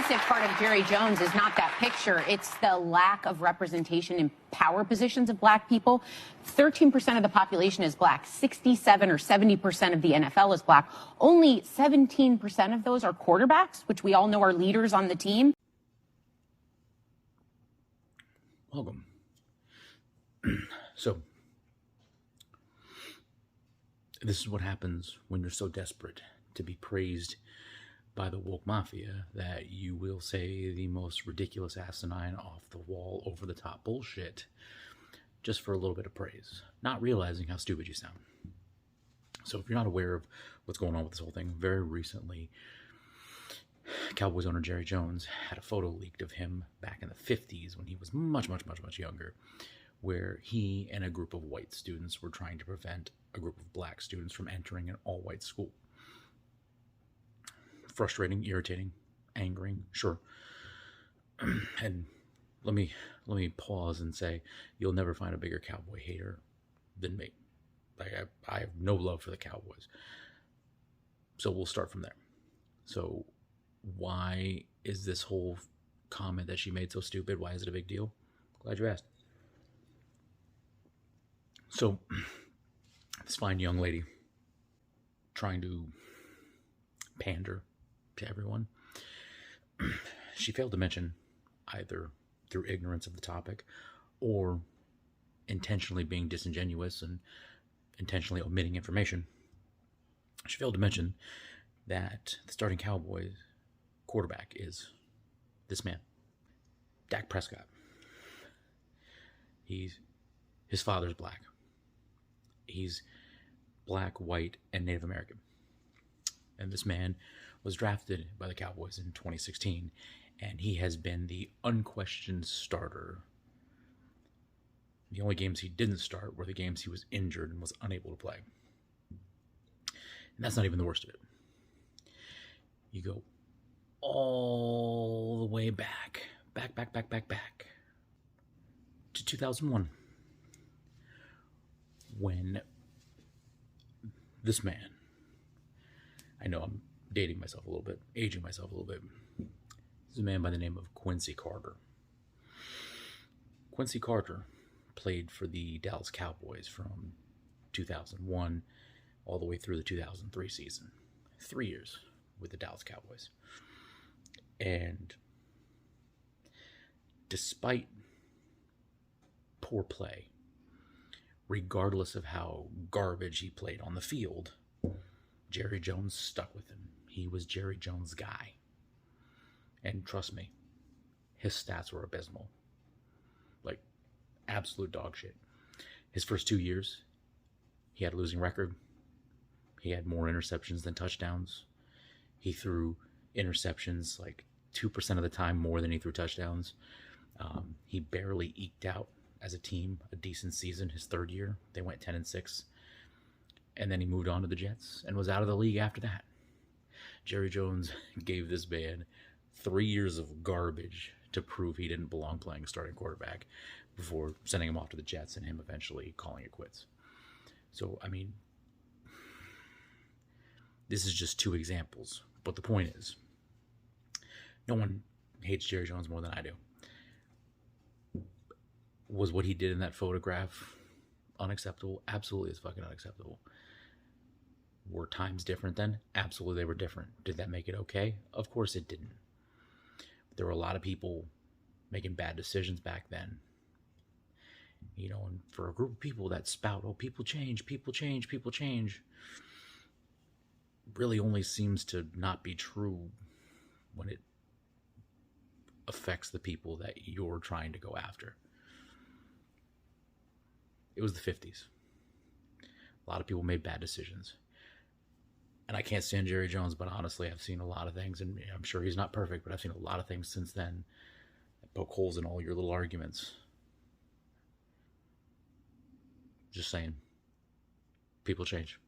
opposite part of Jerry Jones is not that picture. It's the lack of representation in power positions of black people. 13% of the population is black. 67 or 70% of the NFL is black. Only 17% of those are quarterbacks, which we all know are leaders on the team. Welcome. So, this is what happens when you're so desperate to be praised by the woke mafia that you will say the most ridiculous, asinine, off-the-wall, over-the-top bullshit just for a little bit of praise, not realizing how stupid you sound. So if you're not aware of what's going on with this whole thing, very recently, Cowboys owner Jerry Jones had a photo leaked of him back in the 50s when he was much younger, where he and a group of white students were trying to prevent a group of black students from entering an all-white school. Frustrating, irritating, angering, sure. And let me pause and say, you'll never find a bigger Cowboy hater than me. Like I have no love for the Cowboys. So we'll start from there. So why is this whole comment that she made so stupid? Why is it a big deal? Glad you asked. So this fine young lady trying to pander to everyone, she failed to mention, either through ignorance of the topic or intentionally being disingenuous and intentionally omitting information, she failed to mention that the starting Cowboys quarterback is this man, Dak Prescott. His father's black. He's black, white, and Native American. And this man was drafted by the Cowboys in 2016, and he has been the unquestioned starter. The only games he didn't start were the games he was injured and was unable to play. And that's not even the worst of it. You go all the way back to 2001, when this man, I know I'm dating myself a little bit, aging myself a little bit. This is a man by the name of Quincy Carter. Quincy Carter played for the Dallas Cowboys from 2001 all the way through the 2003 season. 3 years with the Dallas Cowboys. And despite poor play, regardless of how garbage he played on the field, Jerry Jones stuck with him. He was Jerry Jones' guy. And trust me, his stats were abysmal. Like, absolute dog shit. His first 2 years, he had a losing record. He had more interceptions than touchdowns. He threw interceptions like 2% of the time more than he threw touchdowns. He barely eked out as a team a decent season his third year. They went 10-6. And then he moved on to the Jets and was out of the league after that. Jerry Jones gave this man 3 years of garbage to prove he didn't belong playing starting quarterback before sending him off to the Jets and him eventually calling it quits. So, I mean, this is just two examples. But the point is, no one hates Jerry Jones more than I do. Was what he did in that photograph unacceptable? Absolutely, it's fucking unacceptable. Were times different then? Absolutely, they were different. Did that make it okay? Of course it didn't. There were a lot of people making bad decisions back then. You know, and for a group of people that spout, oh, people change, really only seems to not be true when it affects the people that you're trying to go after. It was the 50s. A lot of people made bad decisions. And I can't stand Jerry Jones, but honestly, I've seen a lot of things, and I'm sure he's not perfect, but I've seen a lot of things since then that poke holes in all your little arguments. Just saying. People change.